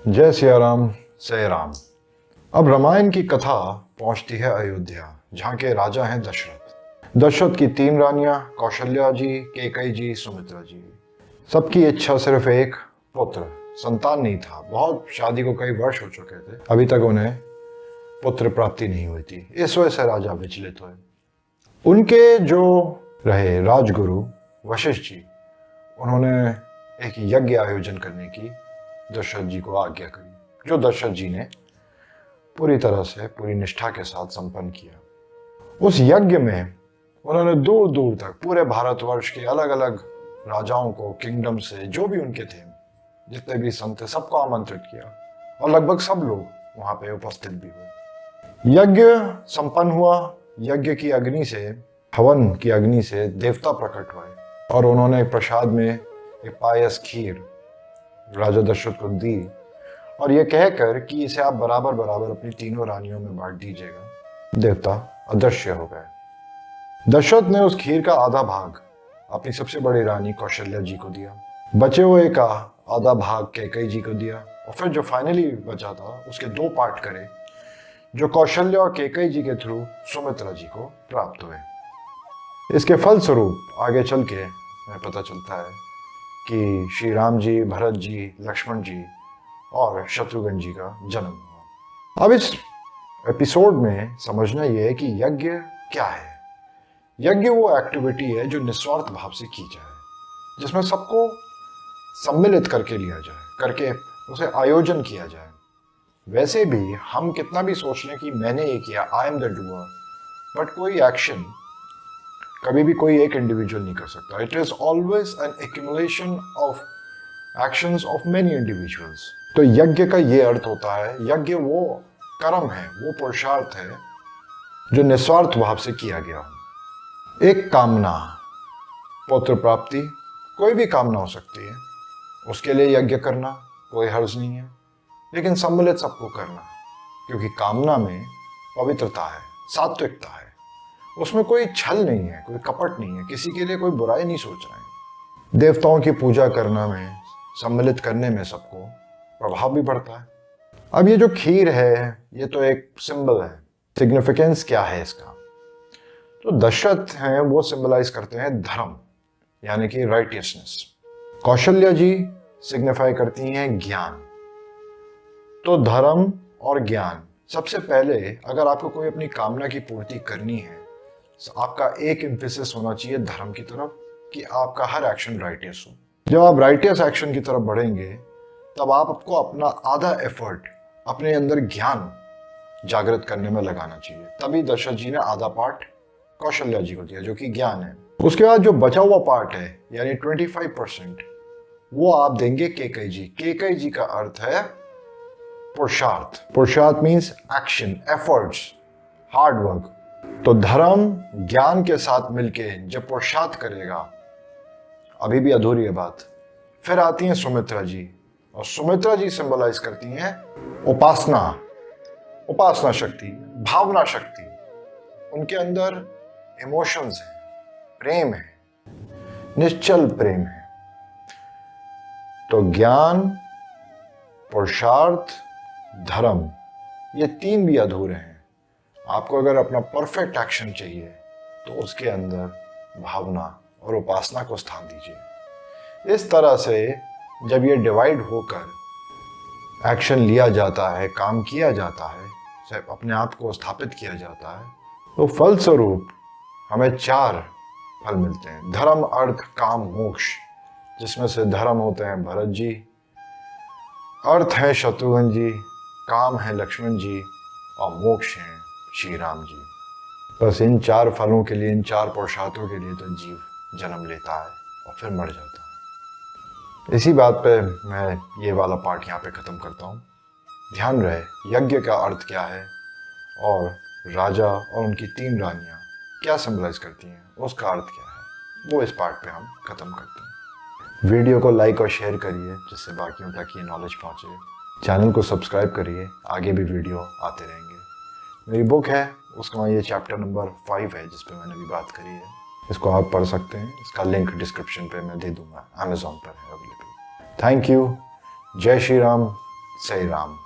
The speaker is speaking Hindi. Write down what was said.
जय सिया राम, जय राम। अब रामायण की कथा पहुंचती है अयोध्या, जहाँ के राजा हैं दशरथ। दशरथ की 3 रानियां, कौशल्या जी, कैकेयी जी, सुमित्रा जी। सबकी इच्छा सिर्फ एक, पुत्र। संतान नहीं था, बहुत शादी को कई वर्ष हो चुके थे, अभी तक उन्हें पुत्र प्राप्ति नहीं हुई थी। इस वजह से राजा विचलित हुए। उनके जो रहे राजगुरु वशिष्ठ जी, उन्होंने एक यज्ञ आयोजन करने की दशरथ जी को आज्ञा करी, जो दशरथ जी ने पूरी तरह से पूरी निष्ठा के साथ संपन्न किया। उस यज्ञ में उन्होंने दूर दूर तक पूरे भारतवर्ष के अलग अलग राजाओं को, किंगडम से जो भी उनके थे, जितने भी संत थे, सबको आमंत्रित किया और लगभग सब लोग वहां पे उपस्थित भी हुए। यज्ञ संपन्न हुआ। यज्ञ की अग्नि से, हवन की अग्नि से देवता प्रकट हुए और उन्होंने प्रसाद में एक पायस खीर राजा दशरथ को दी और यह कहकर कि इसे आप बराबर बराबर अपनी तीनों रानियों में बांट दीजिएगा। देवता अदृश्य हो गए। दशरथ ने उस खीर का आधा भाग अपनी सबसे बड़ी रानी कौशल्या जी को दिया, बचे हुए का आधा भाग कैकेयी जी को दिया और फिर जो फाइनली बचा था उसके 2 पार्ट करे, जो कौशल्या और कैकेयी जी के थ्रू सुमित्रा जी को प्राप्त हुए। इसके फलस्वरूप आगे चल के हमें पता चलता है कि श्री राम जी, भरत जी, लक्ष्मण जी और शत्रुघ्न जी का जन्म हुआ। अब इस एपिसोड में समझना यह है कि यज्ञ क्या है। यज्ञ वो एक्टिविटी है जो निस्वार्थ भाव से की जाए, जिसमें सबको सम्मिलित करके लिया जाए, करके उसे आयोजन किया जाए। वैसे भी हम कितना भी सोच लें कि मैंने ये किया, I am the doer, but कोई एक्शन कभी भी कोई एक इंडिविजुअल नहीं कर सकता। It is always an accumulation of actions of many individuals. तो यज्ञ का ये अर्थ होता है, यज्ञ वो कर्म है, वो पुरुषार्थ है जो निस्वार्थ भाव से किया गया हो। एक कामना, पुत्र प्राप्ति, कोई भी कामना हो सकती है, उसके लिए यज्ञ करना कोई हर्ज नहीं है, लेकिन सम्मिलित सबको करना, क्योंकि कामना में पवित्रता है, सात्विकता है, उसमें कोई छल नहीं है, कोई कपट नहीं है, किसी के लिए कोई बुराई नहीं सोच रहे हैं। देवताओं की पूजा करना में, सम्मिलित करने में सबको प्रभाव भी बढ़ता है। अब ये जो खीर है, ये तो एक सिंबल है। सिग्निफिकेंस क्या है इसका? तो दशरथ हैं, वो सिंबलाइज करते हैं धर्म, यानी कि राइटियसनेस। कौशल्या जी सिग्निफाई करती हैं ज्ञान। तो धर्म और ज्ञान, सबसे पहले अगर आपको कोई अपनी कामना की पूर्ति करनी है, आपका एक एम्फेसिस होना चाहिए धर्म की तरफ, कि आपका हर एक्शन राइटियस हो। जब आप राइटियस एक्शन की तरफ बढ़ेंगे, तब आपको अपना आधा एफर्ट अपने अंदर ज्ञान जागृत करने में लगाना चाहिए। तभी दशरथ जी ने आधा पार्ट कौशल्या जी को दिया, जो कि ज्ञान है। उसके बाद जो बचा हुआ पार्ट है, यानी 25%, वो आप देंगे कैकेयी जी। कैकेयी जी का अर्थ है पुरुषार्थ। पुरुषार्थ means action, efforts, hard work. तो धर्म ज्ञान के साथ मिलके जब पुरुषार्थ करेगा, अभी भी अधूरी है बात। फिर आती हैं सुमित्रा जी, और सुमित्रा जी सिंबलाइज करती हैं उपासना, उपासना शक्ति, भावना शक्ति। उनके अंदर इमोशंस हैं, प्रेम है, निश्चल प्रेम है। तो ज्ञान, पुरुषार्थ, धर्म, ये 3 भी अधूरे हैं। आपको अगर अपना परफेक्ट एक्शन चाहिए, तो उसके अंदर भावना और उपासना को स्थान दीजिए। इस तरह से जब ये डिवाइड होकर एक्शन लिया जाता है, काम किया जाता है, सिर्फ अपने आप को स्थापित किया जाता है, तो फलस्वरूप हमें 4 फल मिलते हैं। धर्म, अर्थ, काम, मोक्ष, जिसमें से धर्म होते हैं भरत जी, अर्थ है शत्रुघ्न जी, काम है लक्ष्मण जी और मोक्ष है श्री राम जी। बस इन 4 फलों के लिए, इन 4 पुरुषार्थों के लिए तो जीव जन्म लेता है और फिर मर जाता है। इसी बात पे मैं ये वाला पार्ट यहाँ पे खत्म करता हूँ। ध्यान रहे यज्ञ का अर्थ क्या है और राजा और उनकी 3 रानियाँ क्या सिंबलाइज करती हैं, उसका अर्थ क्या है, वो इस पार्ट पे हम खत्म करते हैं। वीडियो को लाइक और शेयर करिए, जिससे बाकियों तक ये नॉलेज पहुँचे। चैनल को सब्सक्राइब करिए, आगे भी वीडियो आते रहेंगे। मेरी बुक है, उसका ये चैप्टर नंबर 5 है, जिस पे मैंने अभी बात करी है। इसको आप पढ़ सकते हैं, इसका लिंक डिस्क्रिप्शन पे मैं दे दूंगा, अमेज़ॉन पर है अवेलेबल। Thank you. जय श्री राम, सही राम।